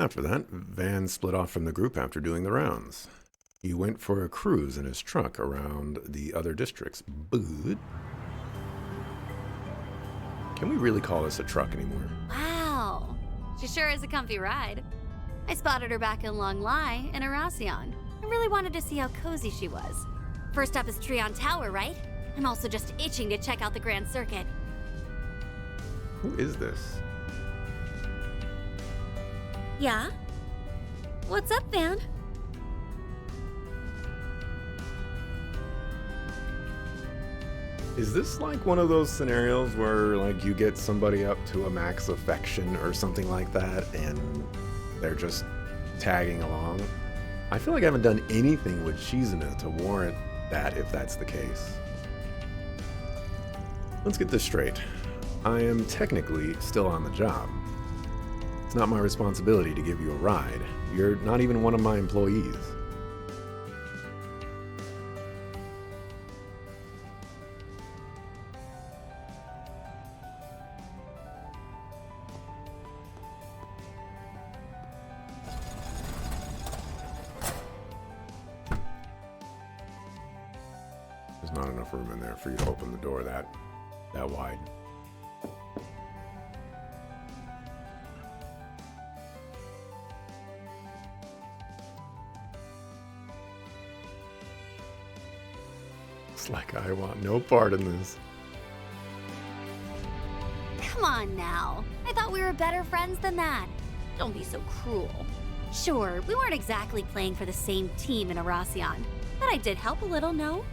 After that, Van split off from the group after doing the rounds. He went for a cruise in his truck around the other districts, but can we really call this a truck anymore? Wow. She sure is a comfy ride. I spotted her back in Long Lai in Arasion. I really wanted to see how cozy she was. First up is Trion Tower, right? I'm also just itching to check out the Grand Circuit. Who is this? Yeah? What's up, Van? Is this like one of those scenarios where like you get somebody up to a max affection or something like that and they're just tagging along? I feel like I haven't done anything with Shizuna to warrant that if that's the case. Let's get this straight. I am technically still on the job. It's not my responsibility to give you a ride. You're not even one of my employees. There's not enough room in there for you to open the door that wide. It's like I want no part in this. Come on now. I thought we were better friends than that. Don't be so cruel. Sure, we weren't exactly playing for the same team in Arasion, but I did help a little, no?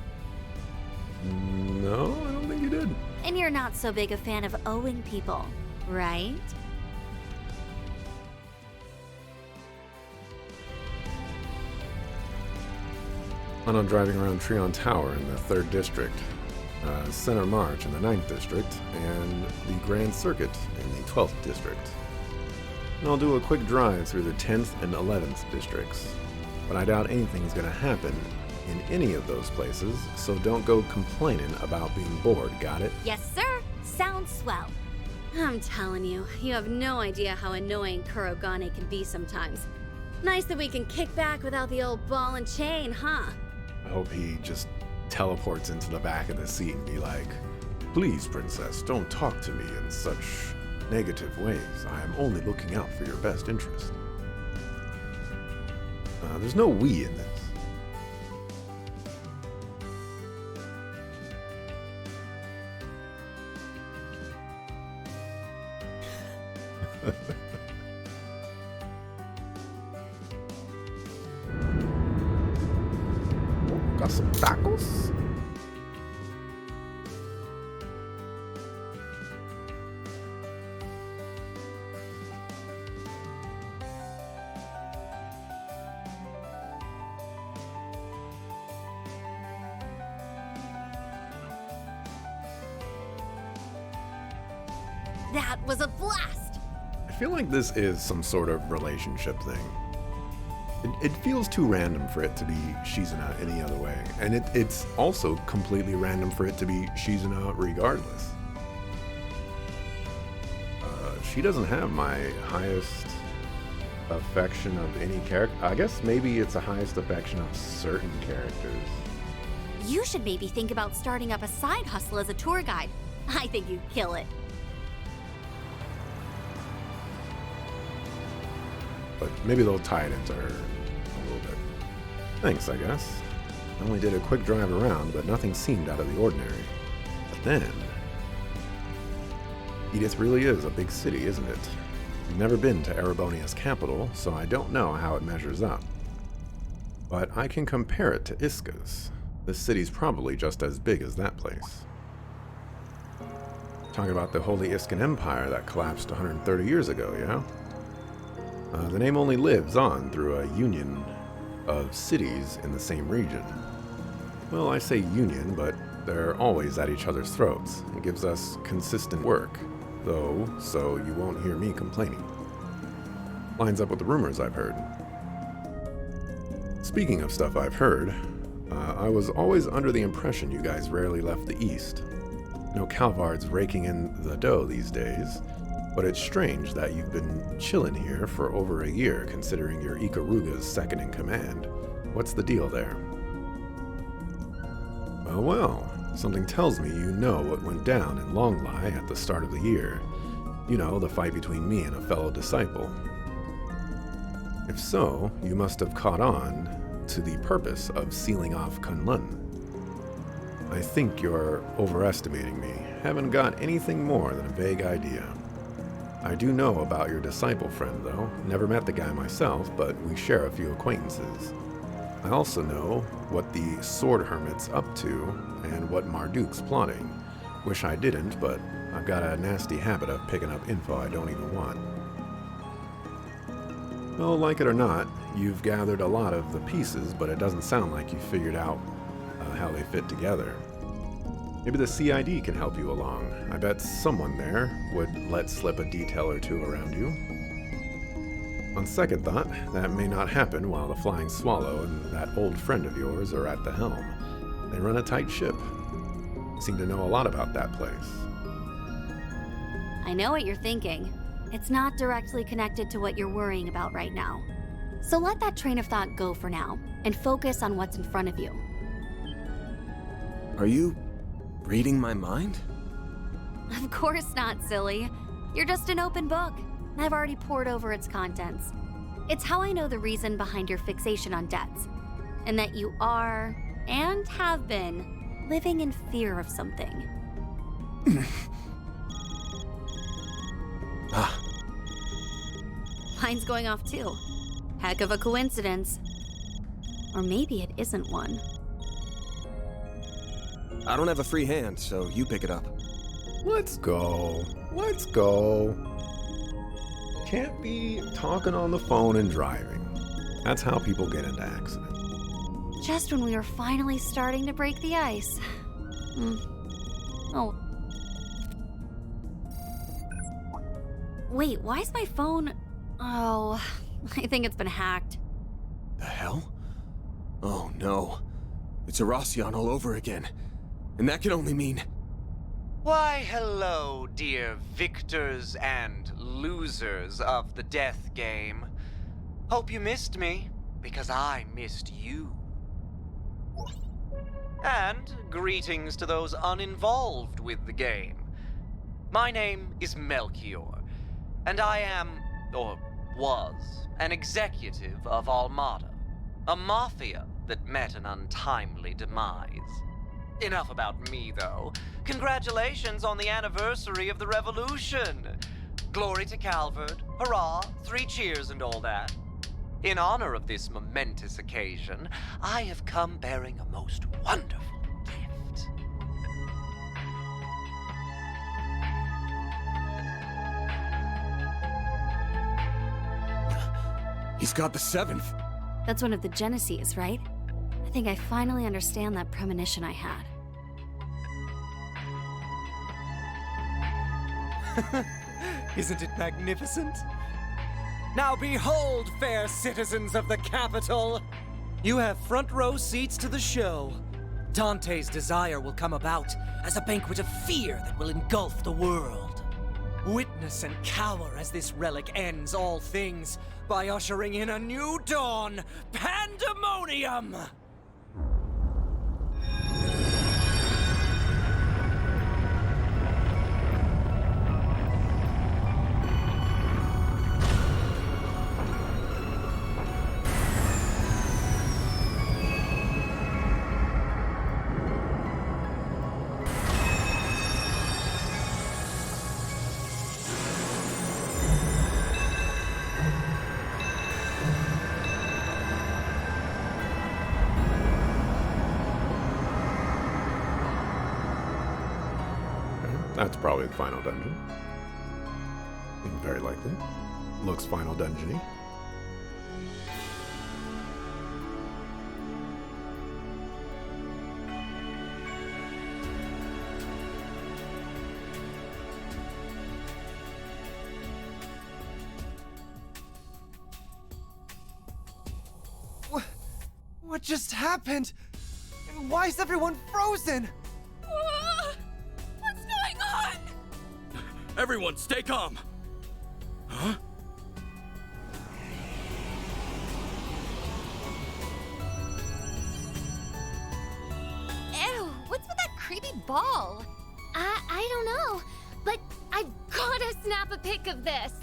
No, I don't think you did. And you're not so big a fan of owing people, right? When I'm driving around Trion Tower in the 3rd District, Center March in the 9th District, and the Grand Circuit in the 12th District. And I'll do a quick drive through the 10th and 11th Districts. But I doubt anything's going to happen in any of those places, so don't go complaining about being bored, got it? Yes, sir. Sounds swell. I'm telling you, you have no idea how annoying Kurogane can be sometimes. Nice that we can kick back without the old ball and chain, huh? I hope he just teleports into the back of the seat and be like, "Please, princess, don't talk to me in such negative ways. I am only looking out for your best interest." There's no we in this. Got some tacos? That was a blast! I feel like this is some sort of relationship thing. It feels too random for it to be Shizuna any other way, and it's also completely random for it to be Shizuna regardless. She doesn't have my highest affection of any character. I guess maybe it's a highest affection of certain characters. You should maybe think about starting up a side hustle as a tour guide. I think you'd kill it. But maybe they'll tie it into her a little bit. Thanks, I guess. I only did a quick drive around, but nothing seemed out of the ordinary. But then, Edith really is a big city, isn't it? I've never been to Erebonia's capital, so I don't know how it measures up. But I can compare it to Iska's. This city's probably just as big as that place. Talking about the Holy Iskan Empire that collapsed 130 years ago, yeah? The name only lives on through a union of cities in the same region. Well, I say union, but they're always at each other's throats. It gives us consistent work, though, so you won't hear me complaining. Lines up with the rumors I've heard. Speaking of stuff I've heard, I was always under the impression you guys rarely left the East. No Calvard's raking in the dough these days, But it's strange that you've been chilling here for over a year, considering you're Ikaruga's second in command. What's the deal there? Well, something tells me you know what went down in Longlai at the start of the year. You know, the fight between me and a fellow disciple. If so, you must have caught on to the purpose of sealing off Kunlun. I think you're overestimating me. Haven't got anything more than a vague idea. I do know about your disciple friend, though. Never met the guy myself, but we share a few acquaintances. I also know what the Sword Hermit's up to and what Marduk's plotting. Wish I didn't, but I've got a nasty habit of picking up info I don't even want. Well, like it or not, you've gathered a lot of the pieces, but it doesn't sound like you figured out how they fit together. Maybe the CID can help you along. I bet someone there would let slip a detail or two around you. On second thought, that may not happen while the Flying Swallow and that old friend of yours are at the helm. They run a tight ship. Seem to know a lot about that place. I know what you're thinking. It's not directly connected to what you're worrying about right now. So let that train of thought go for now, and focus on what's in front of you. Are you reading my mind? Of course not, silly. You're just an open book. I've already pored over its contents. It's how I know the reason behind your fixation on debts, and that you are, and have been, living in fear of something. Mine's going off too. Heck of a coincidence. Or maybe it isn't one. I don't have a free hand, so you pick it up. Let's go. Let's go. Can't be talking on the phone and driving. That's how people get into accidents. Just when we were finally starting to break the ice. Oh. Wait, why is my phone... Oh, I think it's been hacked. The hell? Oh no. It's Erasion all over again. And that can only mean... Why, hello, dear victors and losers of the death game. Hope you missed me, because I missed you. And greetings to those uninvolved with the game. My name is Melchior, and I am, or was, an executive of Almada, a mafia that met an untimely demise. Enough about me, though. Congratulations on the anniversary of the revolution. Glory to Calvard, hurrah, 3 cheers and all that. In honor of this momentous occasion, I have come bearing a most wonderful gift. He's got the 7th. That's one of the Genesees, right? I think I finally understand that premonition I had. Isn't it magnificent? Now behold, fair citizens of the capital! You have front row seats to the show. Dante's desire will come about as a banquet of fear that will engulf the world. Witness and cower as this relic ends all things by ushering in a new dawn, pandemonium! That's probably the final dungeon. Very likely. Looks final dungeon-y. What just happened? Why is everyone frozen? What's going on? Everyone, stay calm. ball. I don't know, but I've gotta snap a pic of this.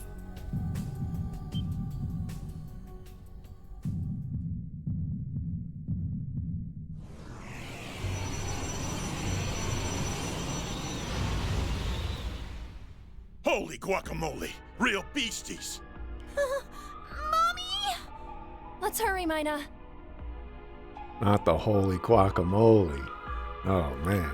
Holy guacamole! Real beasties! Mommy! Let's hurry, Mina. Not the holy guacamole. Oh, man.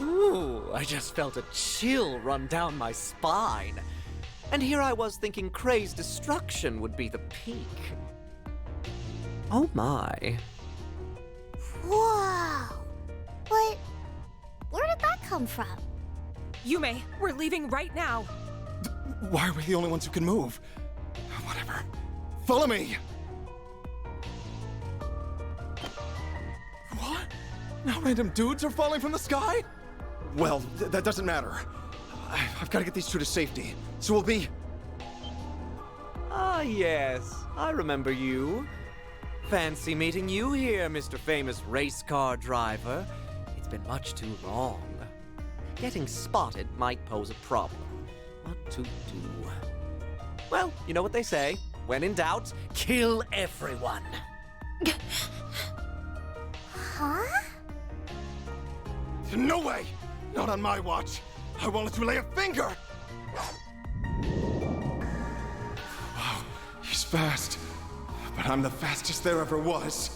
Ooh, I just felt a chill run down my spine. And here I was thinking Kray's destruction would be the peak. Oh my. Whoa! But where did that come from? Yume, we're leaving right now. Why are we the only ones who can move? Whatever. Follow me! What? Now random dudes are falling from the sky? Well, that doesn't matter. I've got to get these two to safety. So we'll be... Ah, yes. I remember you. Fancy meeting you here, Mr. Famous Race Car Driver. It's been much too long. Getting spotted might pose a problem. What to do? Well, you know what they say. When in doubt, kill everyone. Huh? No way! Not on my watch! I won't let you lay a finger! Wow, he's fast. But I'm the fastest there ever was.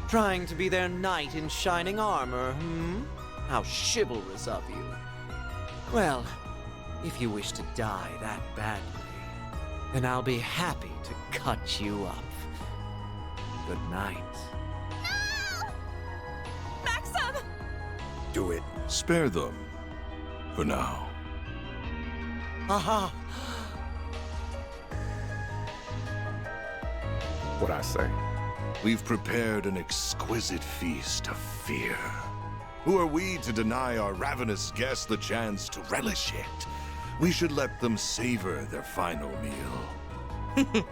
Trying to be their knight in shining armor, How chivalrous of you. Well, if you wish to die that badly, then I'll be happy to cut you up. Good night. Maxim! Do it. Spare them. For now. Aha! What'd I say? We've prepared an exquisite feast of fear. Who are we to deny our ravenous guests the chance to relish it? We should let them savor their final meal.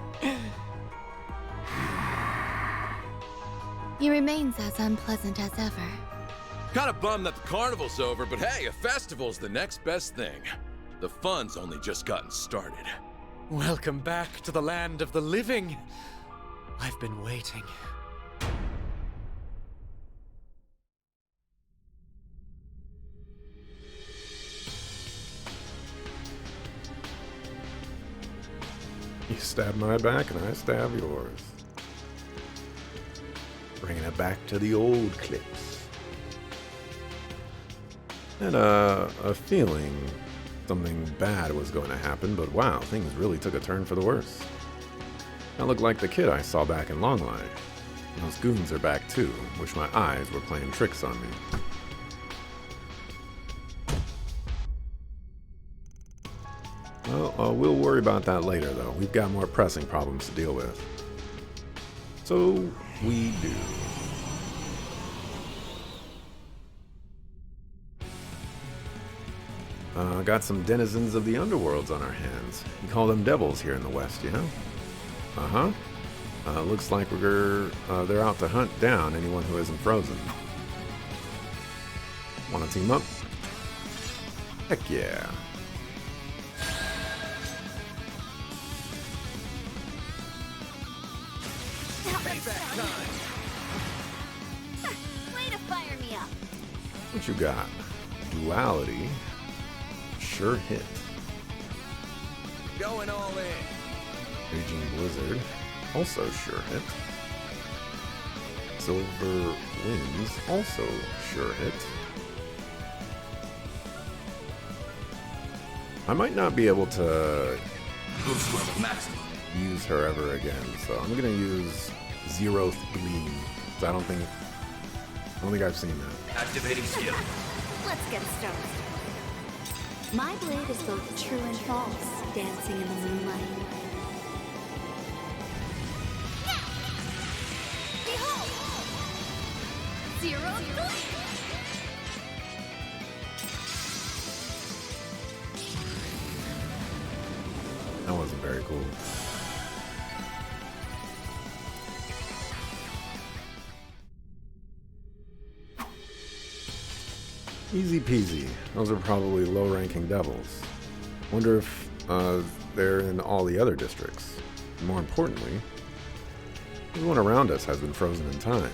He remains as unpleasant as ever. Kinda bummed that the carnival's over, but hey, a festival's the next best thing. The fun's only just gotten started. Welcome back to the land of the living. I've been waiting. You stab my back and I stab yours. Bringing it back to the old clips. Had a feeling something bad was going to happen, but wow, things really took a turn for the worse. That looked like the kid I saw back in Longline. Those goons are back too. Wish my eyes were playing tricks on me. Well, we'll worry about that later, though. We've got more pressing problems to deal with. So, we do. Got some denizens of the underworlds on our hands. We call them devils here in the West, you know? Looks like they're out to hunt down anyone who isn't frozen. Wanna team up? Heck yeah. Way to fire me up. What you got? Duality. Sure hit. Going all in. Raging Blizzard. Also sure hit. Silver Winds. Also sure hit. I might not be able to Boost level maximum. use her ever again, so I'm gonna use Zeroth Gleam. I don't think I've seen that. Activating skill. Let's get started. My blade is both true and false, dancing in the moonlight. Behold! Zero Gleam! That wasn't very cool. Easy peasy. Those are probably low-ranking devils. Wonder if they're in all the other districts. And more importantly, everyone around us has been frozen in time.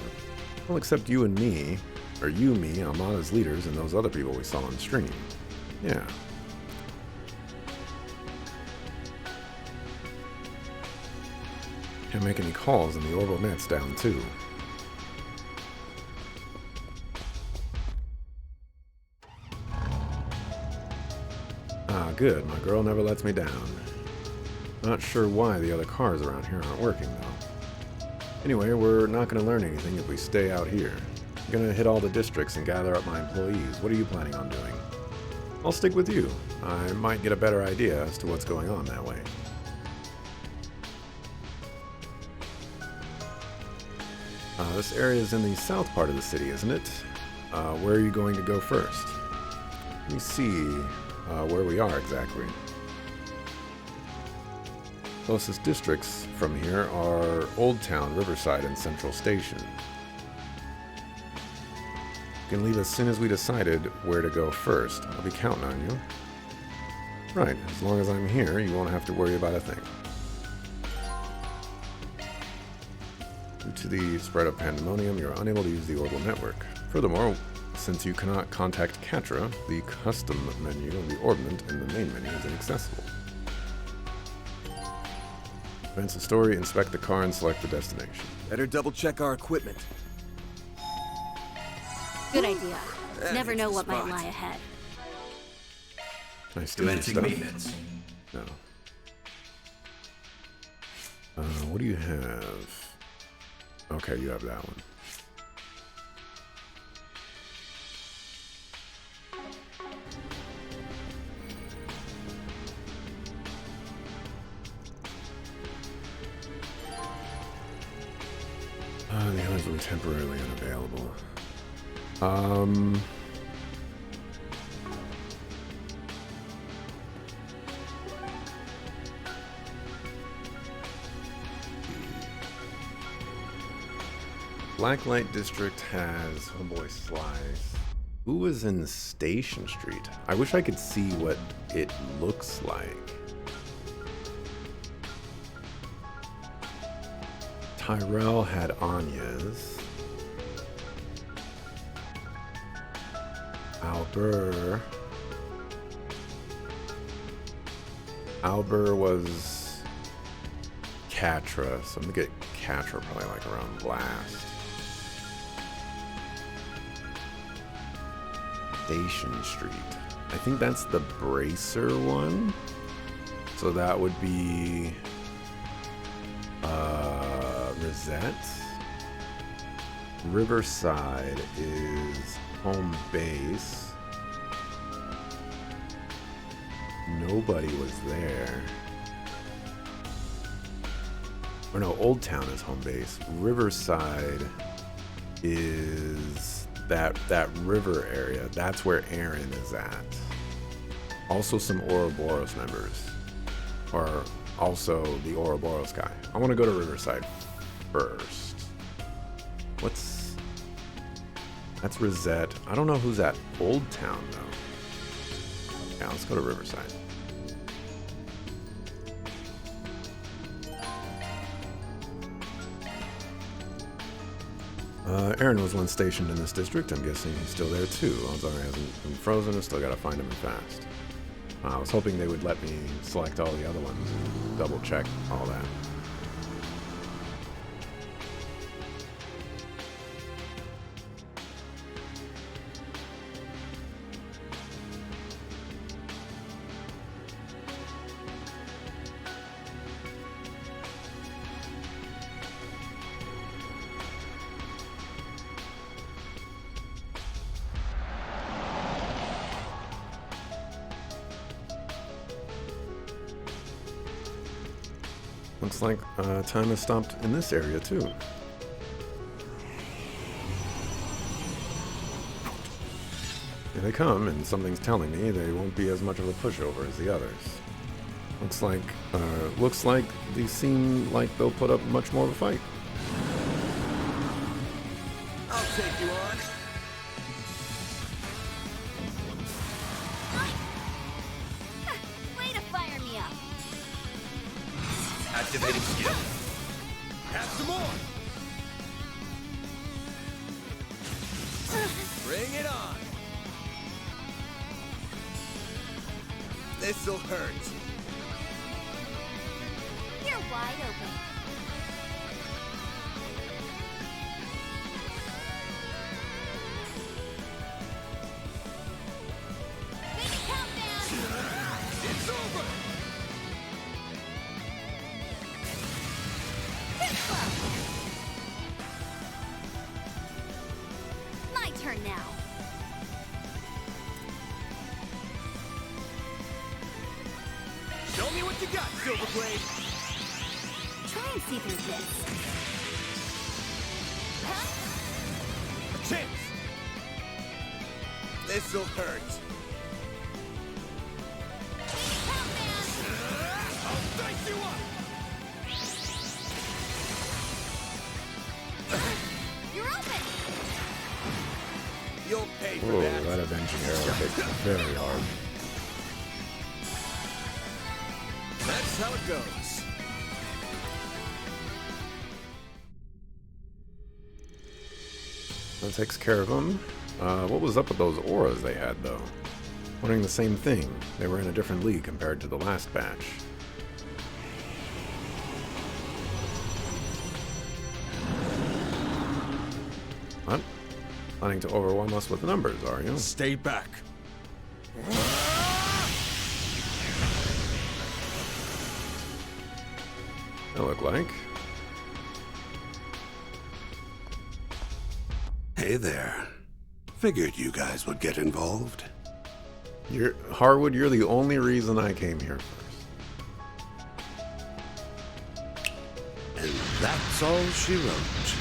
Well, except you and me, or you, me, Amada's leaders, and those other people we saw on stream. Yeah. Can't make any calls, and the orbital net's down too. Ah, good. My girl never lets me down. Not sure why the other cars around here aren't working, though. Anyway, we're not going to learn anything if we stay out here. I'm going to hit all the districts and gather up my employees. What are you planning on doing? I'll stick with you. I might get a better idea as to what's going on that way. This area is in the south part of the city, isn't it? Where are you going to go first? Let me see where we are exactly. Closest districts from here are Old Town, Riverside, and Central Station. You can leave as soon as we decided where to go first. I'll be counting on you. Right, as long as I'm here, you won't have to worry about a thing. Due to the spread of pandemonium, you're unable to use the orbital network. Furthermore, since you cannot contact Katra, the custom menu of the orbment in the main menu is inaccessible. Advance the story, inspect the car, and select the destination. Better double check our equipment. Good idea. That Never is know the what might spot. lie ahead. Can I steal your Commencing stuff? maintenance. No. What do you have? Okay, you have that one. The others will be temporarily unavailable. Blacklight District has, oh boy, Slice. Who was in Station Street? I wish I could see what it looks like. Tyrell had Anya's. Albert was Katra, so I'm gonna get Katra probably like around Blast. Station Street. I think that's the Bracer one. So that would be Rosette. Riverside is home base. Nobody was there. Or no, Old Town is home base. Riverside is that river area. That's where Aaron is at. Also some Ouroboros members. Or also the Ouroboros guy. I want to go to Riverside first. That's Rosette. I don't know who's at Old Town though. Yeah, let's go to Riverside. Aaron was once stationed in this district. I'm guessing he's still there too. Odds are he hasn't been frozen. I still gotta find him fast. I was hoping they would let me select all the other ones and double check all that. Looks like time has stopped in this area too. Here they come, and something's telling me they won't be as much of a pushover as the others. Looks like these seem like they'll put up much more of a fight. I'll take you on. Way to fire me up. Activating skill. Have some more. Bring it on. This'll hurt. You're wide open. Big countdown. It's over. My turn now. Show me what you got, Silverblade. Try and see through this. Huh? A chance. This'll hurt. I'll dice you up. You're open. You'll pay for Whoa, that. that avenging arrow hit very hard. That's how it goes. That takes care of them. What was up with those auras they had, though? Wondering the same thing. They were in a different league compared to the last batch. What? Planning to overwhelm us with numbers, are you? Stay back. They look like. Hey there. Figured you guys would get involved. Harwood, you're the only reason I came here first. And that's all she wrote.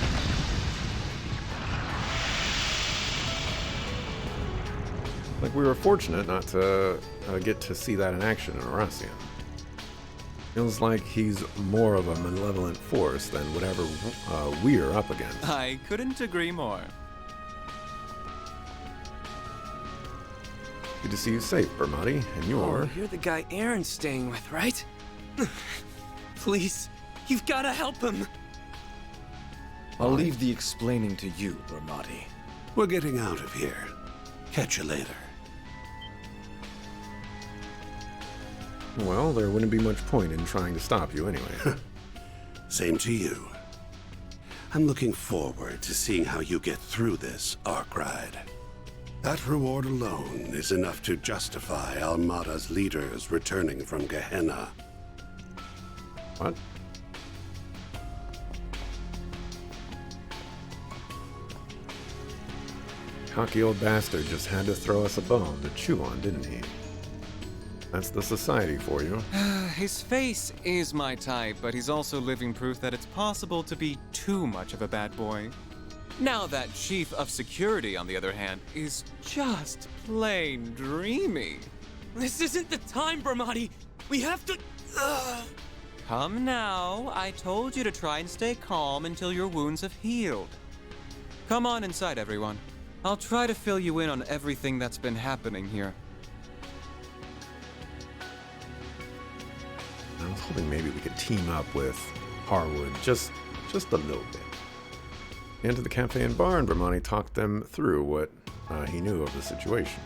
Like, we were fortunate not to get to see that in action in Aracian. Feels like he's more of a malevolent force than whatever we're up against. I couldn't agree more. Good to see you safe, Bermati, and you're... Oh, you're the guy Aaron's staying with, right? Please, you've got to help him. I'll leave the explaining to you, Bermati. We're getting out of here. Catch you later. Well, there wouldn't be much point in trying to stop you anyway. Same to you. I'm looking forward to seeing how you get through this arc ride. That reward alone is enough to justify Almada's leaders returning from Gehenna. What? Cocky old bastard just had to throw us a bone to chew on, didn't he? That's the society for you. His face is my type, but he's also living proof that it's possible to be too much of a bad boy. Now that Chief of Security, on the other hand, is just plain dreamy. This isn't the time, Bermati. We have to... Come now, I told you to try and stay calm until your wounds have healed. Come on inside, everyone. I'll try to fill you in on everything that's been happening here. I was hoping maybe we could team up with Harwood just a little bit. Into the cafe and bar, and Bermani talked them through what he knew of the situation.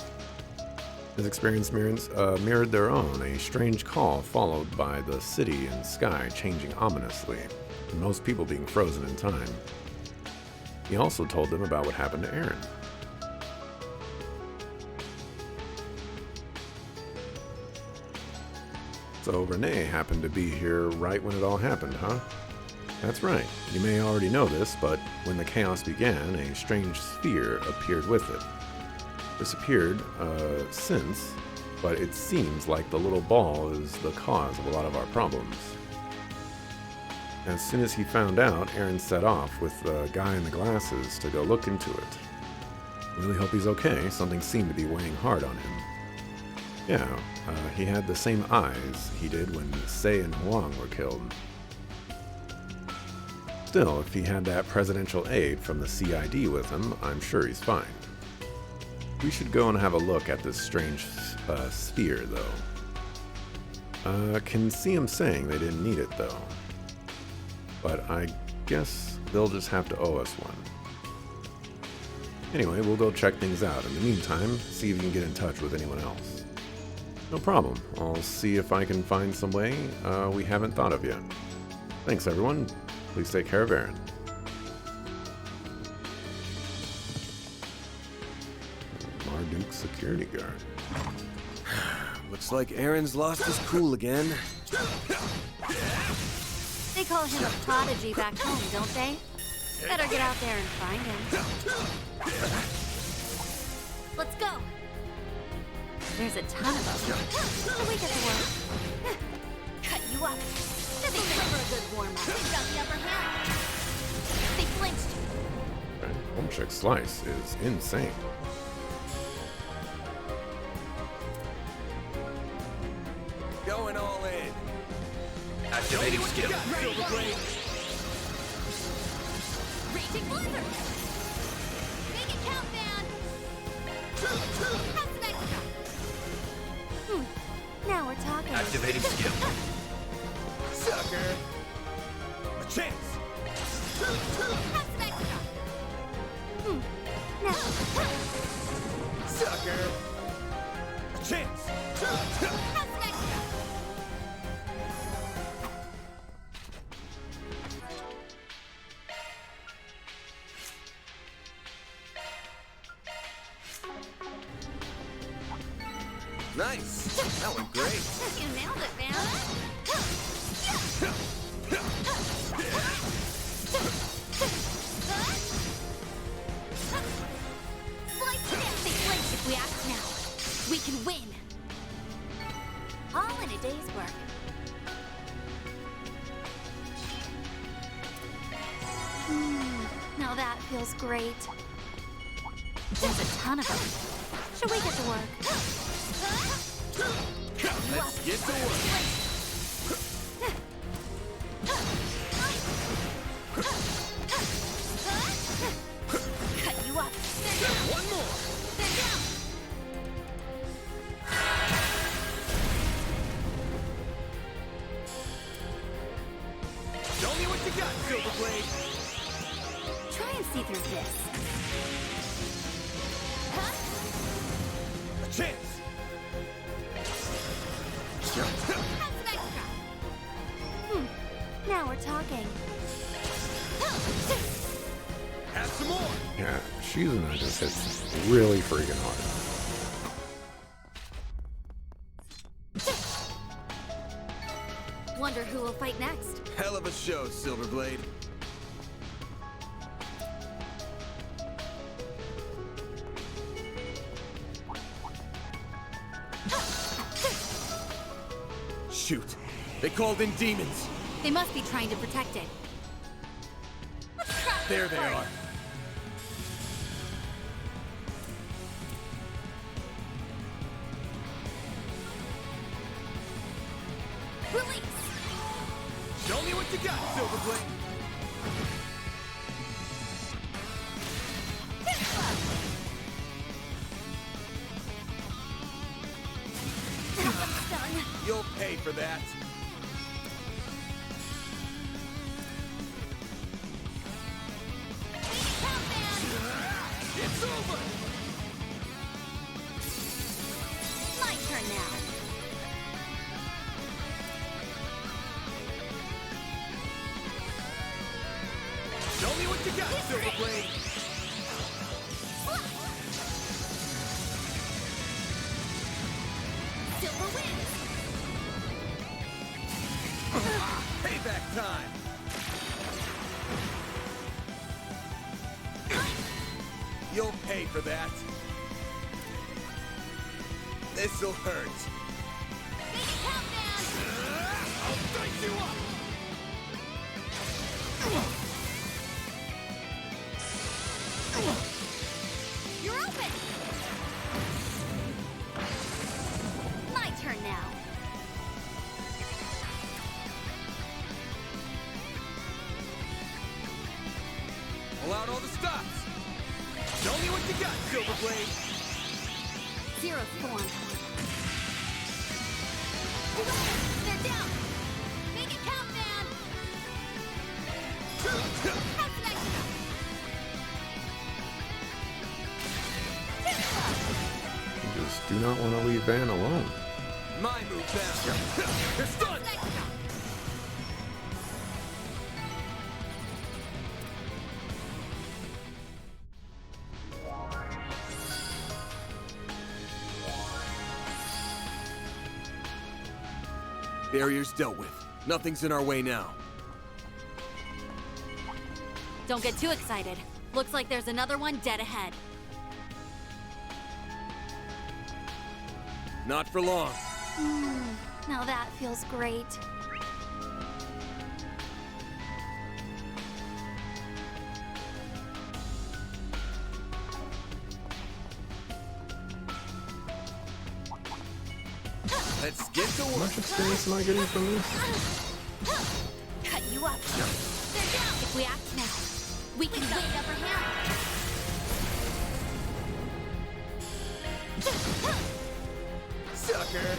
His experience mirrored their own, a strange call followed by the city and sky changing ominously, and most people being frozen in time. He also told them about what happened to Aaron. So Renee happened to be here right when it all happened, huh? That's right. You may already know this, but when the chaos began, a strange sphere appeared with it. Disappeared since, but it seems like the little ball is the cause of a lot of our problems. As soon as he found out, Aaron set off with the guy in the glasses to go look into it. Really hope he's okay. Something seemed to be weighing hard on him. Yeah, he had the same eyes he did when Sei and Huang were killed. Still, if he had that presidential aide from the CID with him, I'm sure he's fine. We should go and have a look at this strange sphere, though. Can see him saying they didn't need it, though. But I guess they'll just have to owe us one. Anyway, we'll go check things out. In the meantime, see if you can get in touch with anyone else. No problem. I'll see if I can find some way we haven't thought of yet. Thanks, everyone. Please take care of Aaron. Marduk security guard. Looks like Aaron's lost his cool again. They call him a prodigy back home, don't they? Better get out there and find him. Let's go. There's a ton of them. So we get to work. Cut you up. That'd be good for a good warm-up. They've got the upper hand. They flinched. Home Chick Slice is insane. Going all in. Activating skill. Raging blizzard. Make it count, man. Have some extra. Now we're talking. Activating skill. Sucker. A chance. Have some extra. Now. Sucker. A chance. Have some extra. Nice. That went great. You nailed it, man. Slice it. They flinch if we act now. We can win. All in a day's work. Now that feels great. There's a ton of them. Should we get to work? Let's get to work. Cut you up. They're down. One more. They're down. Show me what you got, Silverblade. Try and see through this. Huh? A chance. Have some extra. Now we're talking. Have some more. Yeah, Shizuna just hits really freaking hard. Wonder who will fight next. Hell of a show, Silverblade. Shoot. They called in demons. They must be trying to protect it. There they are. Release. Show me what you got, Silverblade. That one's done. You'll pay for that. Count, man. It's over. My turn now. Show me what you got, Silverblade. Silver wins. Payback time. You'll pay for that. This'll hurt. Make it count, man. I'll dice you up. You're open. all the stops. Show me what you got, Silverblade. Zero form. They're down. Make it count, man. How's the next one? You just do not want to leave Van alone. My move now. They're stunned. Next one. Barrier's dealt with. Nothing's in our way now. Don't get too excited. Looks like there's another one dead ahead. Not for long. Now that feels great. Let's get to How work. much experience am I getting from this? Cut you up. They're down. If we act now, we can win the upper hand. Sucker.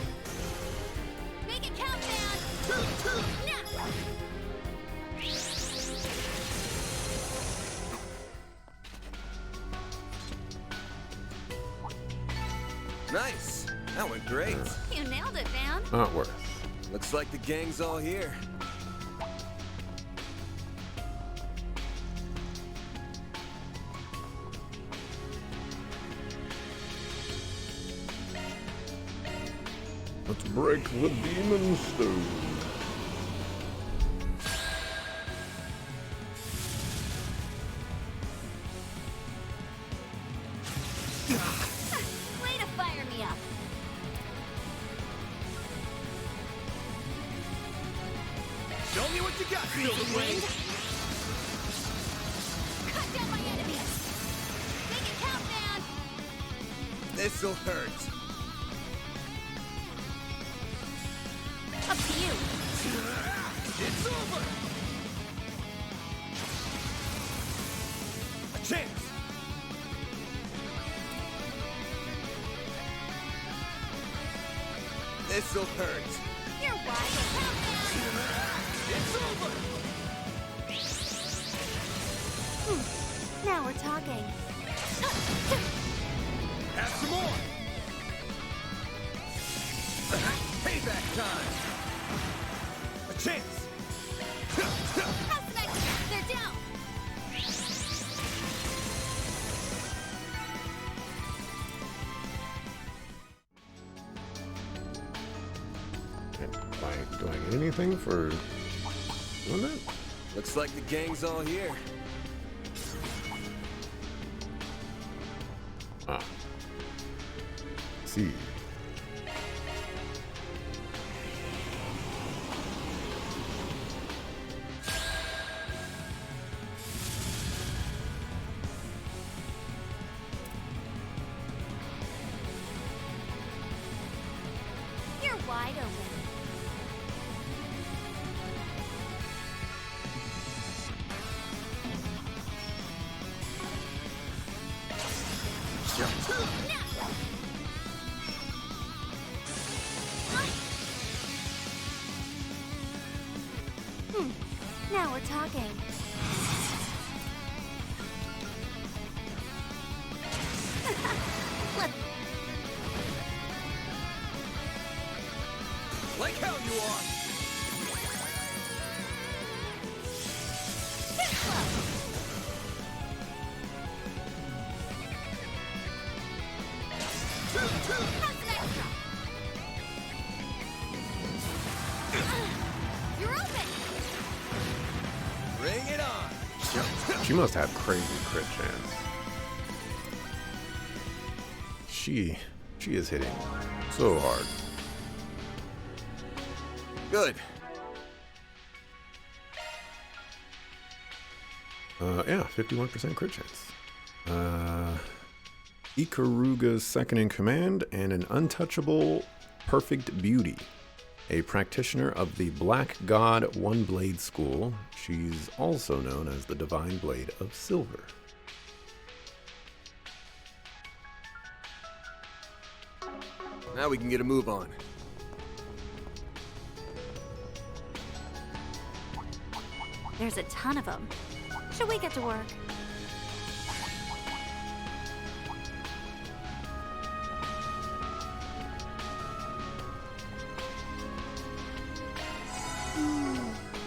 Make it count, man. Now. Nice. That went great. You nailed it, man. Not worth. Looks like the gang's all here. Let's break the demon stone. Way to fire me up. Show me what you got, Silverblade. Cut down my enemies. Make it count, man. This'll hurt. Up to you. It's over. A chance. This'll hurt. You're wide open, man. It's over. Now we're talking. Have some more. Payback time. A chance. How's the next one? They're down. Do I get anything for doing that? Looks like the gang's all here. Ah. See. You're wide open. Now we're talking. Like how you are. You're open. Bring it on. She must have crazy crit chance. She is hitting so hard. Good. Yeah, 51% crit chance. Ikaruga's second in command and an untouchable perfect beauty. A practitioner of the Black God One Blade School, she's also known as the Divine Blade of Silver. Now we can get a move on. There's a ton of them. Should we get to work?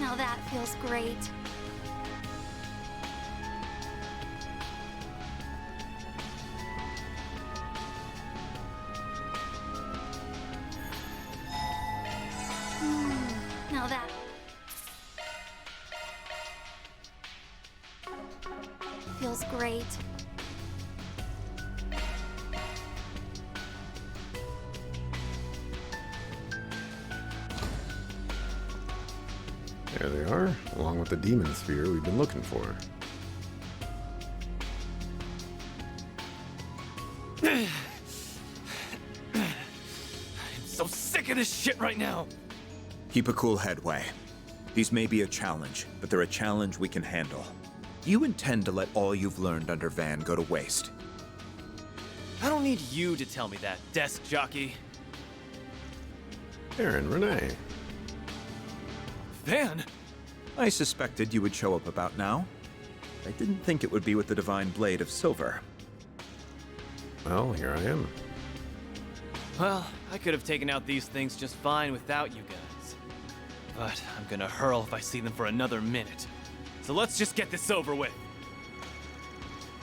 Now that feels great. Now that feels great. There they are, along with the demon sphere we've been looking for. I'm so sick of this shit right now. Keep a cool head, Wei. These may be a challenge, but they're a challenge we can handle. Do you intend to let all you've learned under Van go to waste? I don't need you to tell me that, desk jockey. Aaron, Renee. Van? I suspected you would show up about now. I didn't think it would be with the Divine Blade of Silver. Well, here I am. Well, I could have taken out these things just fine without you guys. But I'm gonna hurl if I see them for another minute. So let's just get this over with.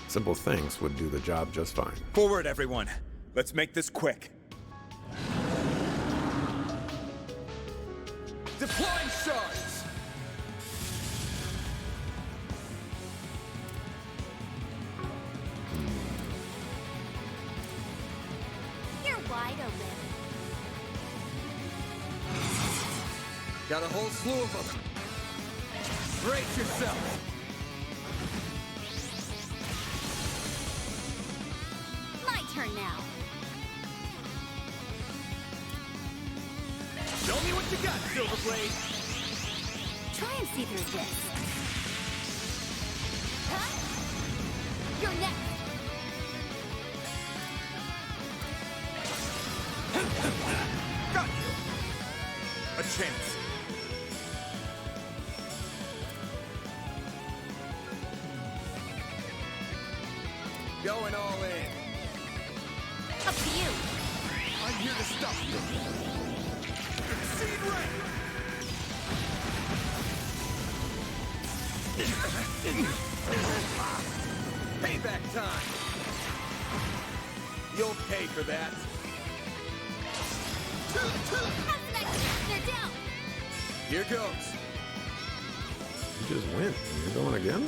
Simple things would do the job just fine. Forward, everyone. Let's make this quick. Deploying shards! You're wide open. Got a whole slew of them. Brace yourself. My turn now. Show me what you got, Silverblade. Try and see through this. Huh? You're next. Got you! A chance. Going all in. Up to you. I'm here to stop you. Exceed rank. Payback time. You'll pay for that. They're down. Here goes. You just went. You're going again?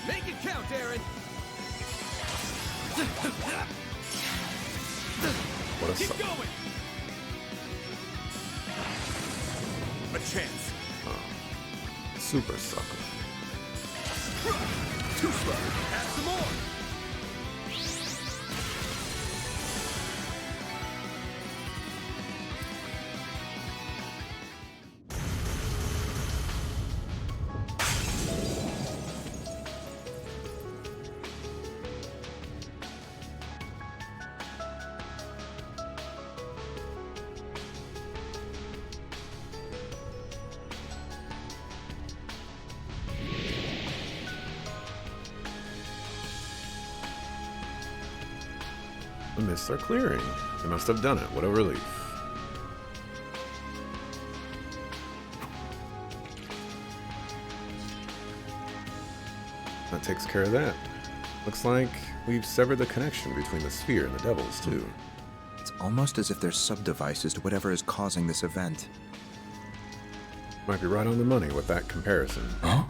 Make it count, Aaron. What a Keep suck. going. A chance. Super sucker. Too slow. Add some more. The mists are clearing. They must have done it. What a relief. That takes care of that. Looks like we've severed the connection between the sphere and the devils, too. It's almost as if there's sub-devices to whatever is causing this event. Might be right on the money with that comparison. Huh?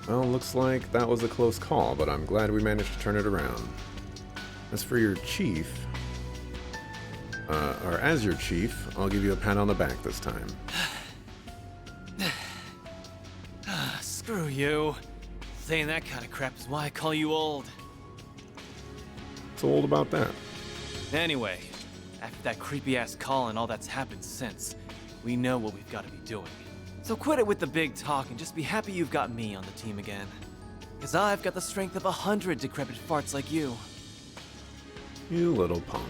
Well, looks like that was a close call, but I'm glad we managed to turn it around. As for your chief, as your chief, I'll give you a pat on the back this time. Screw you. Saying that kind of crap is why I call you old. What's old about that? Anyway, after that creepy-ass call and all that's happened since, we know what we've got to be doing. So quit it with the big talk and just be happy you've got me on the team again. 'Cause I've got the strength of 100 decrepit farts like you. You little punk.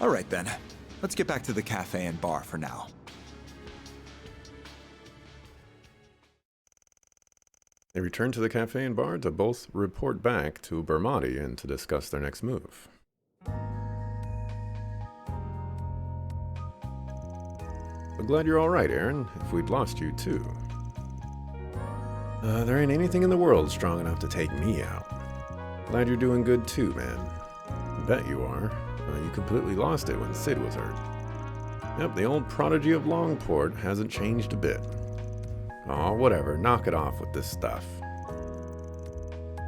All right then. Let's get back to the cafe and bar for now. They return to the cafe and bar to both report back to Bermati and to discuss their next move. I'm glad you're alright, Aaron, if we'd lost you too. There ain't anything in the world strong enough to take me out. Glad you're doing good too, man. Bet you are. You completely lost it when Sid was hurt. Yep, the old prodigy of Longport hasn't changed a bit. Aw, whatever, knock it off with this stuff.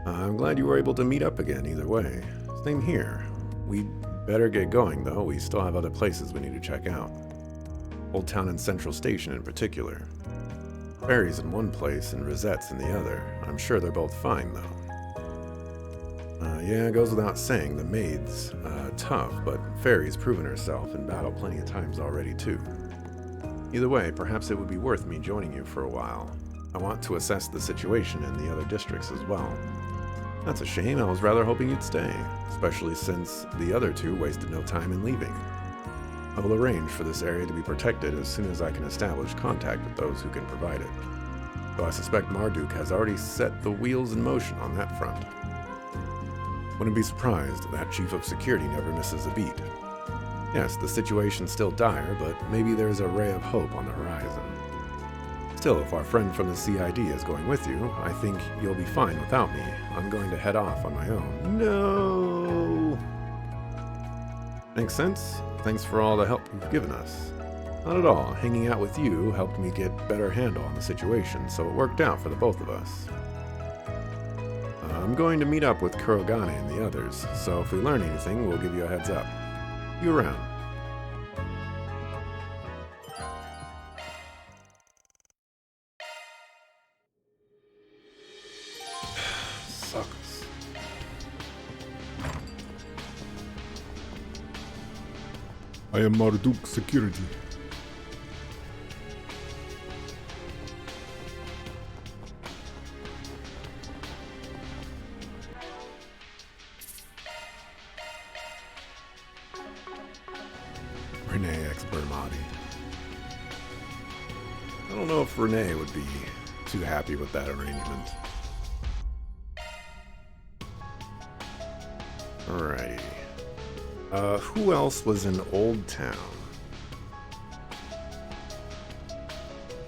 I'm glad you were able to meet up again either way. Same here. We better get going though, we still have other places we need to check out. Old Town and Central Station in particular. Ferry's in one place and Rosette's in the other. I'm sure they're both fine though. Yeah, it goes without saying, the maid's tough, but Ferry's proven herself in battle plenty of times already too. Either way, perhaps it would be worth me joining you for a while. I want to assess the situation in the other districts as well. That's a shame, I was rather hoping you'd stay, especially since the other two wasted no time in leaving. I will arrange for this area to be protected as soon as I can establish contact with those who can provide it. Though I suspect Marduk has already set the wheels in motion on that front. Wouldn't be surprised that Chief of Security never misses a beat. Yes, the situation's still dire, but maybe there's a ray of hope on the horizon. Still, if our friend from the CID is going with you, I think you'll be fine without me. I'm going to head off on my own. No! Makes sense? Thanks for all the help you've given us. Not at all. Hanging out with you helped me get better handle on the situation, so it worked out for the both of us. I'm going to meet up with Kurogane and the others, so if we learn anything, we'll give you a heads up. You around. Sucks. I am Marduk Security. Renee ex Bermati. I don't know if Renee would be too happy with that arrangement. Alrighty. Who else was in Old Town?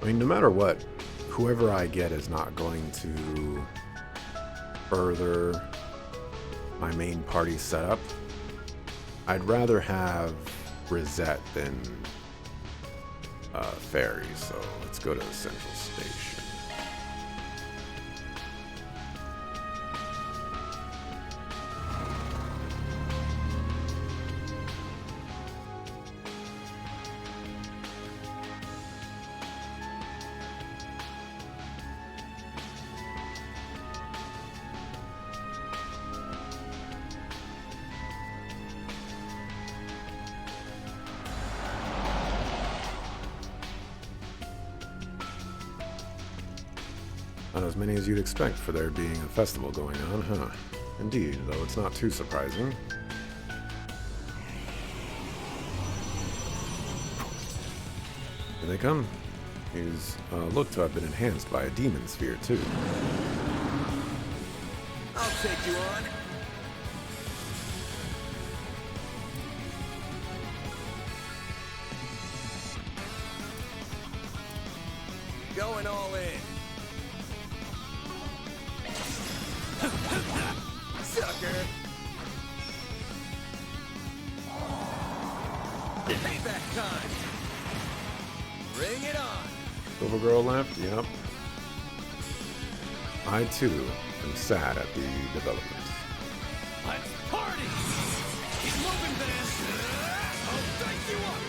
I mean, no matter what, whoever I get is not going to further my main party setup. I'd rather have Rosette than Ferry, so let's go to the Central Station. Not as many as you'd expect for there being a festival going on, huh? Indeed, though it's not too surprising. Here they come. These look to have been enhanced by a demon sphere, too. I'll take you on. Going all in. Sucker. Payback time. Bring it on. Silver Girl left? Yep. I, too, am sad at the development. Let's party. Keep moving, Van. I'll dice you up.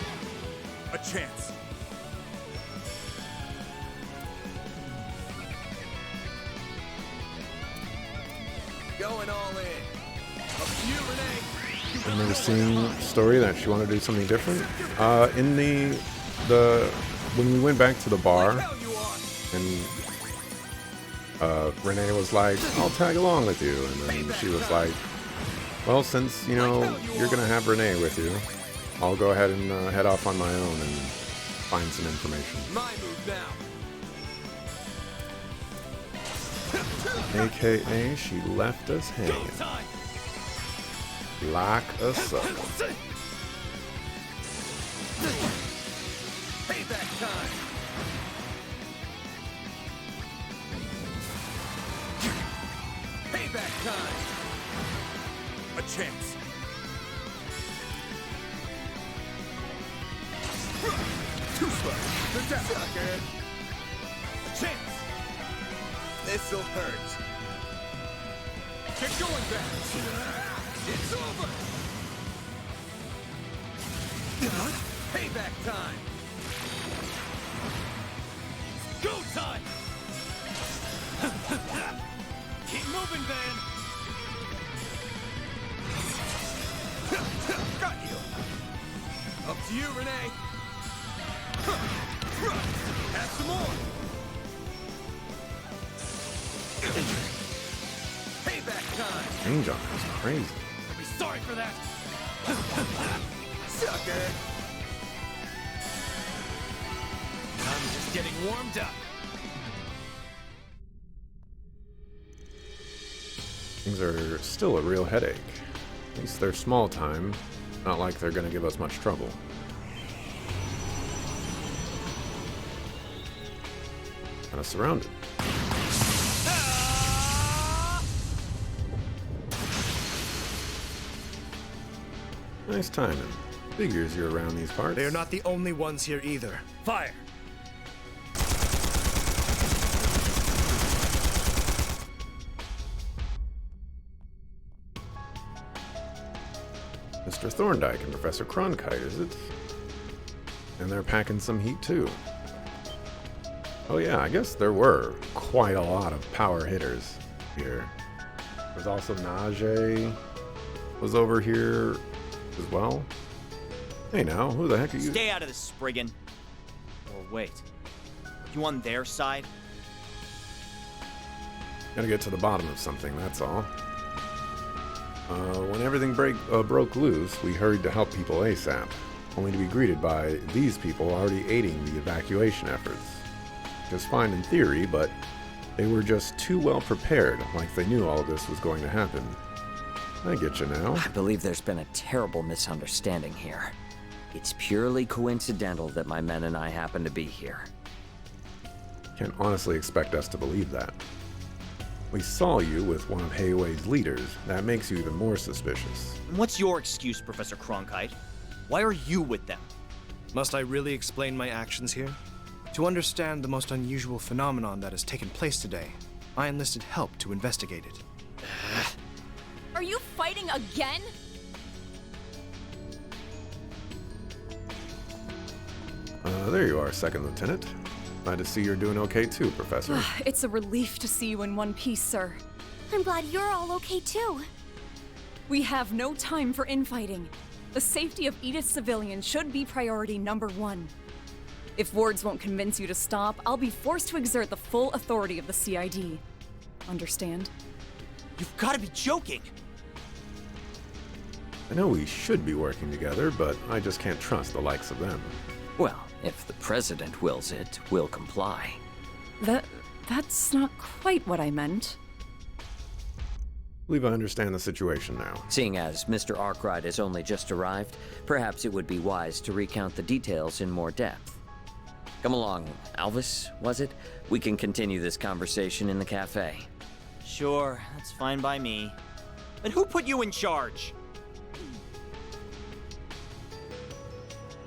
A chance. Going all in. Up to you, Renee. I remember seeing a story that she wanted to do something different. In the when we went back to the bar and Renee was like, I'll tag along with you. And then she was like, well, since, you know, you're going to have Renee with you, I'll go ahead and head off on my own and find some information. My move now. AKA, she left us hanging. Like a sucker. Payback time. Payback time. A chance. Two strikes. The death sucker. A chance. This'll hurt. Get going back. It's over. Payback time. Go time. Keep moving, Van. Got you. Up to you, Renee. Have some more. Payback time. Change on is crazy. I'll be sorry for that. Sucker. I'm just getting warmed up. Things are still a real headache. At least they're small time. Not like they're gonna give us much trouble. Kinda surrounded. Nice timing. Figures you're around these parts. They are not the only ones here either. Fire! Mr. Thorndyke and Professor Cronkite, is it? And they're packing some heat too. Oh yeah, I guess there were quite a lot of power hitters here. There's also Najee was over here as well. Hey now, who the heck are you? Stay out of this, Spriggan. Or wait, you on their side? Gotta get to the bottom of something, that's all. When everything broke loose, we hurried to help people ASAP, only to be greeted by these people already aiding the evacuation efforts. Just fine in theory, but they were just too well prepared, like they knew all of this was going to happen. I get you now. I believe there's been a terrible misunderstanding here. It's purely coincidental that my men and I happen to be here. Can't honestly expect us to believe that. We saw you with one of Hayway's leaders. That makes you even more suspicious. What's your excuse, Professor Cronkite? Why are you with them? Must I really explain my actions here? To understand the most unusual phenomenon that has taken place today, I enlisted help to investigate it. Are you fighting again? There you are, Second Lieutenant. Glad to see you're doing okay too, Professor. It's a relief to see you in one piece, sir. I'm glad you're all okay too. We have no time for infighting. The safety of Edith's civilians should be priority number one. If words won't convince you to stop, I'll be forced to exert the full authority of the CID. Understand? You've got to be joking! I know we should be working together, but I just can't trust the likes of them. Well, if the President wills it, we'll comply. That's not quite what I meant. I believe I understand the situation now. Seeing as Mr. Arkwright has only just arrived, perhaps it would be wise to recount the details in more depth. Come along, Alvis, was it? We can continue this conversation in the cafe. Sure, that's fine by me. But who put you in charge?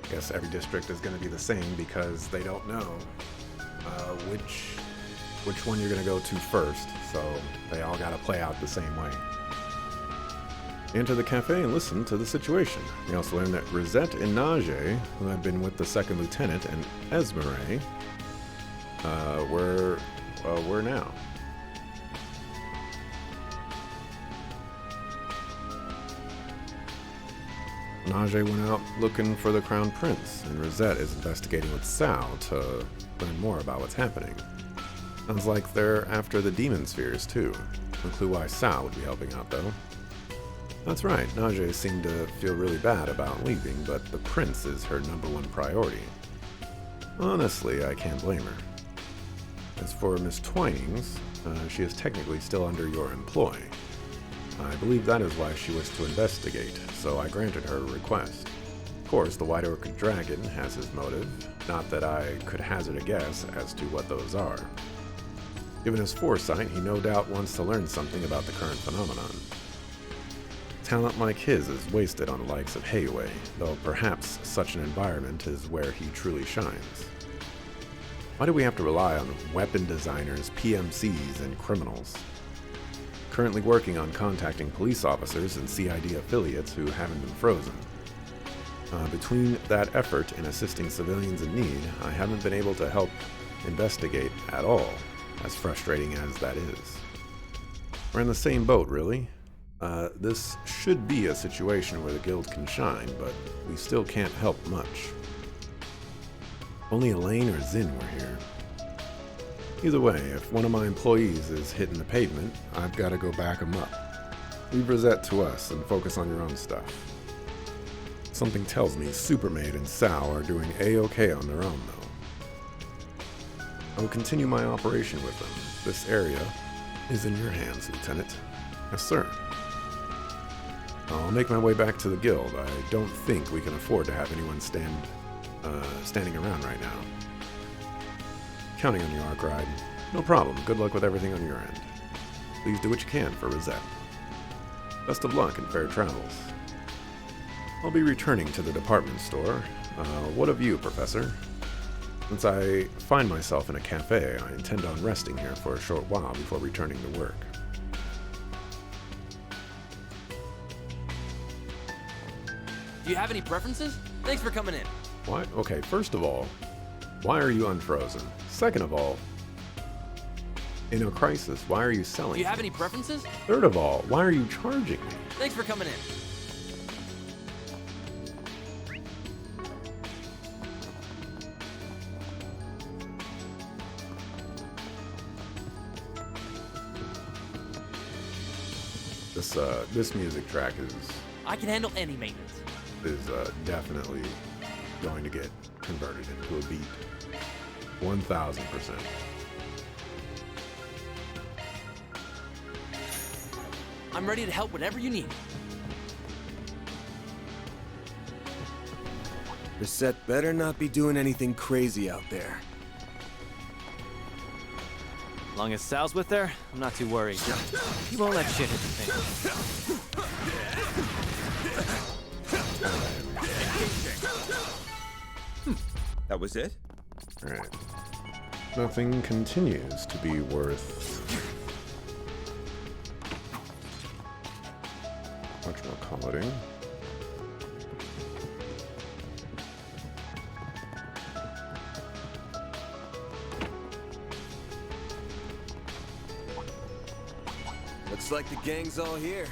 I guess every district is going to be the same because they don't know which one you're going to go to first, so they all got to play out the same way. Enter the cafe and listen to the situation. We also learned that Rosette and Najee, who had been with the Second Lieutenant, and Esmeralda, were now. Najee went out looking for the Crown Prince, and Rosette is investigating with Sal to learn more about what's happening. Sounds like they're after the demon spheres, too. No clue why Sal would be helping out, though. That's right, Najee seemed to feel really bad about leaving, but the prince is her #1 priority. Honestly, I can't blame her. As for Miss Twinings, she is technically still under your employ. I believe that is why she wished to investigate, so I granted her request. Of course, the White Orchid Dragon has his motive, not that I could hazard a guess as to what those are. Given his foresight, he no doubt wants to learn something about the current phenomenon. Talent like his is wasted on the likes of Hayway, though perhaps such an environment is where he truly shines. Why do we have to rely on weapon designers, PMCs, and criminals? Currently working on contacting police officers and CID affiliates who haven't been frozen. Between that effort in assisting civilians in need, I haven't been able to help investigate at all, as frustrating as that is. We're in the same boat, really. This should be a situation where the guild can shine, but we still can't help much. Only Elaine or Zin were here. Either way, if one of my employees is hitting the pavement, I've got to go back him up. Leave Rosette to us and focus on your own stuff. Something tells me Supermaid and Sal are doing A-OK on their own, though. I will continue my operation with them. This area is in your hands, Lieutenant. Yes, sir. I'll make my way back to the guild. I don't think we can afford to have anyone standing around right now. Counting on you, Arkwright. No problem. Good luck with everything on your end. Please do what you can for Rosette. Best of luck and fair travels. I'll be returning to the department store. What of you, Professor? Since I find myself in a cafe, I intend on resting here for a short while before returning to work. Do you have any preferences? Thanks for coming in. What? Okay, first of all, why are you unfrozen? Second of all, in a crisis, why are you selling? Do you have any preferences? Third of all, why are you charging me? Thanks for coming in. This music track I can handle any maintenance. is definitely going to get converted into a beat. 1000%. I'm ready to help whatever you need. Rosette better not be doing anything crazy out there. As long as Sal's with her, I'm not too worried. He won't let shit hit the fan. That was it? Alright. Nothing continues to be worth... whatchamacalliting. Looks like the gang's all here.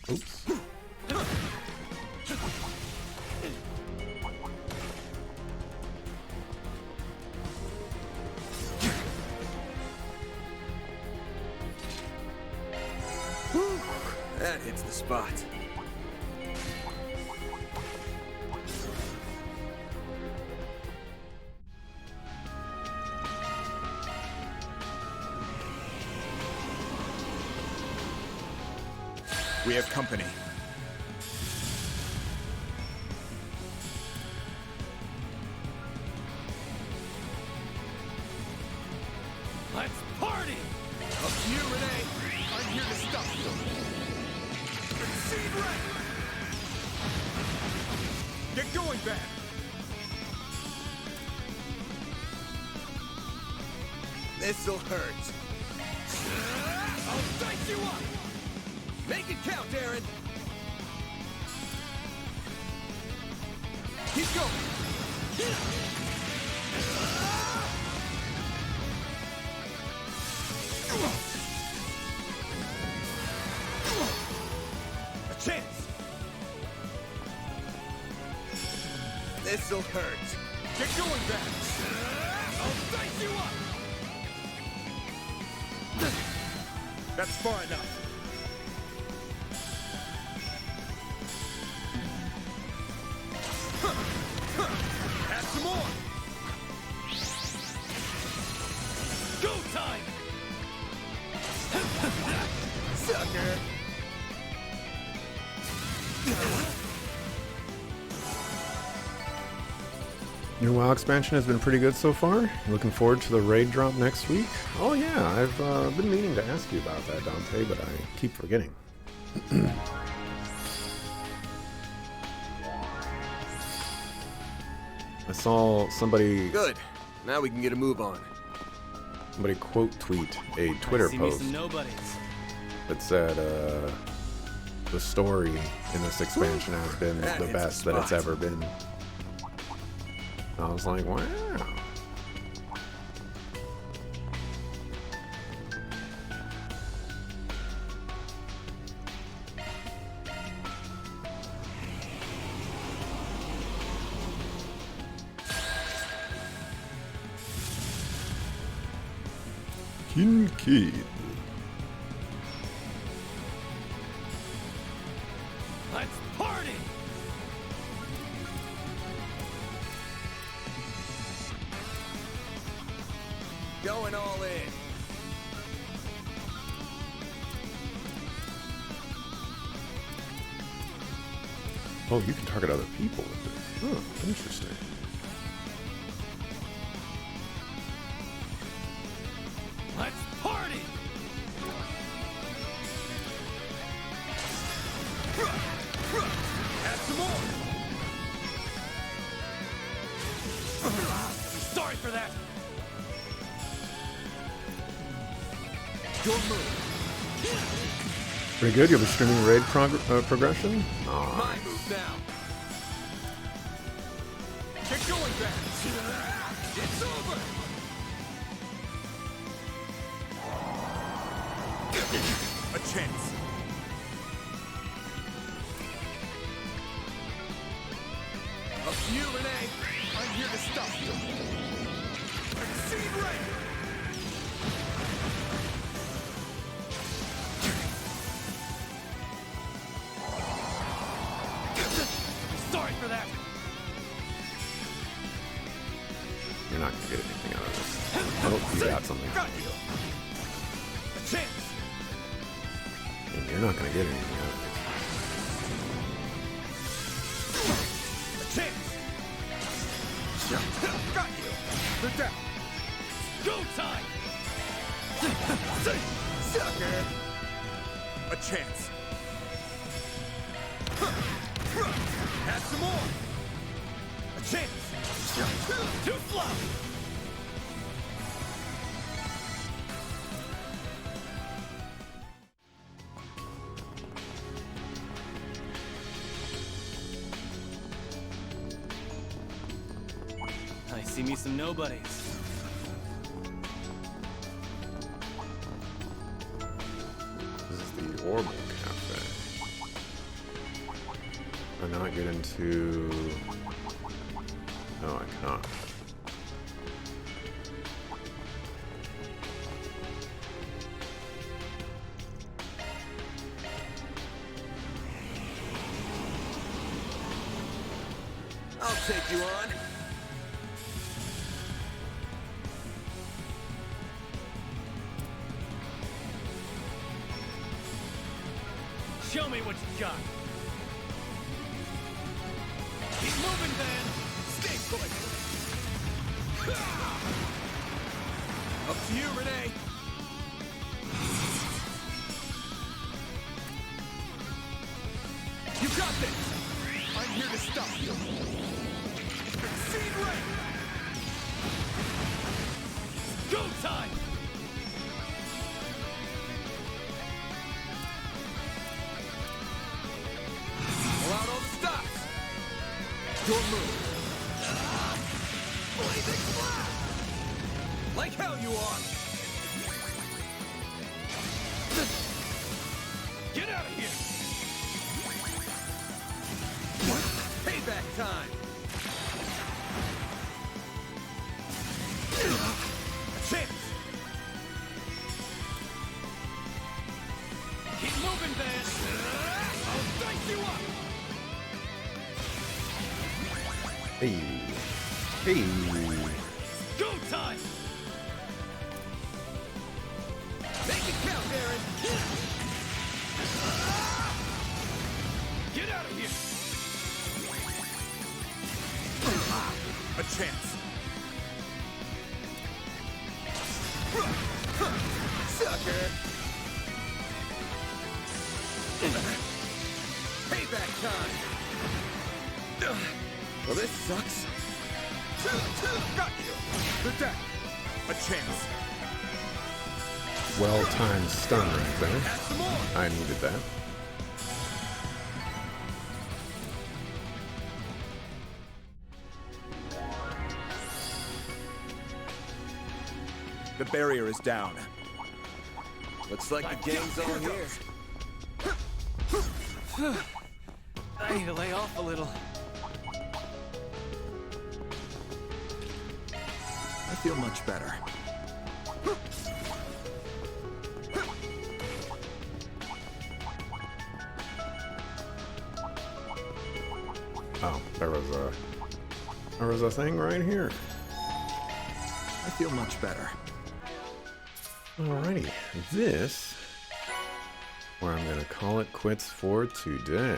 Oops. Whew, that hits the spot. We have company. Let's party! Up to you, Renee. I'm here to stop you. Proceed right! Get going, Van! This'll hurt. I'll dice you up! Make it count, Aaron! Keep going! A chance! This'll hurt. Get going then. I'll dice you up. That's far enough. Add some more. Go time. Sucker. Your WoW expansion has been pretty good so far. Looking forward to the raid drop next week. Oh yeah, I've been meaning to ask you about that, Dante, but I keep forgetting. I saw somebody... Good. Now we can get a move on. Somebody quote tweet a Twitter See post me some nobodies. that said the story in this expansion has been That the hits best the that it's spot. ever been. I was like, wow. Kincaid. Let's party! Going all in. Oh, you can target other people with this. Oh, interesting. Let's party! Add some more! Sorry for that! Your move. Pretty good. You'll be streaming raid progression. My move now. Get going back. It's over. A chance. Up to you, Renee. I'm here to stop you. Exceed rank. Sorry for that. You're not gonna get anything out of this. Oh, you got something. Got you. A chance. And you're not gonna get anything out of A chance. Got you. They're down. Go time. Sucker. A chance. Add some more. A chance. Too slow. I see me some nobodies. this. This is the Orbital Cafe. Can I not get into... No, I cannot. I'll take you on. Show me what you got. Keep moving, Van. Stay put. Up to you, Renee. You got this. I'm here to stop you. Exceed rank. Go time. Pull out all the stops. Your move. Blazing blast. Like hell you are. Get out of here. Payback time. Hey. Hey. Go time! Make it count, Aaron! Get out of here! A chance. Sucker! Payback time! Well, this sucks. Got you. The deck. A chance. Well-timed stun right there. I needed that. The barrier is down. Looks like the gang's all here. I need to lay off a little. I feel much better. Oh, there was a thing right here. I feel much better. Alrighty, this where I'm gonna call it quits for today.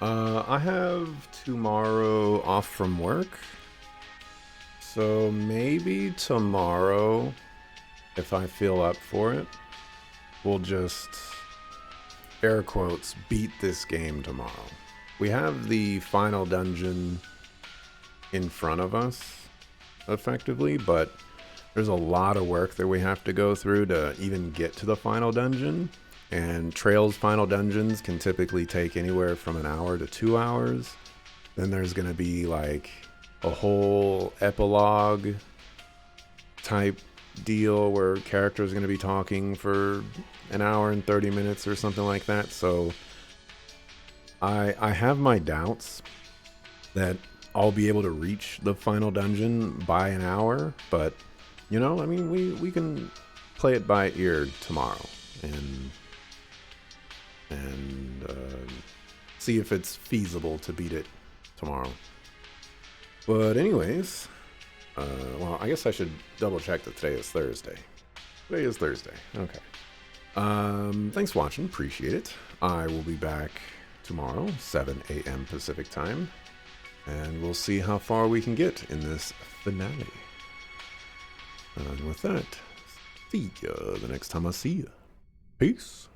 I have tomorrow off from work, so maybe tomorrow, if I feel up for it, we'll just, air quotes, beat this game tomorrow. We have the final dungeon in front of us, effectively, but there's a lot of work that we have to go through to even get to the final dungeon. And Trail's final dungeons can typically take anywhere from an hour to 2 hours. Then there's going to be like a whole epilogue type deal where characters are going to be talking for an hour and 30 minutes or something like that. So I have my doubts that I'll be able to reach the final dungeon by an hour, but you know, I mean, we can play it by ear tomorrow and see if it's feasible to beat it tomorrow. But anyways, well, I guess I should double check that today is Thursday. Today is Thursday. Okay. Thanks for watching. Appreciate it. I will be back tomorrow, 7 a.m. Pacific time, and we'll see how far we can get in this finale. And with that, see ya the next time I see ya. Peace.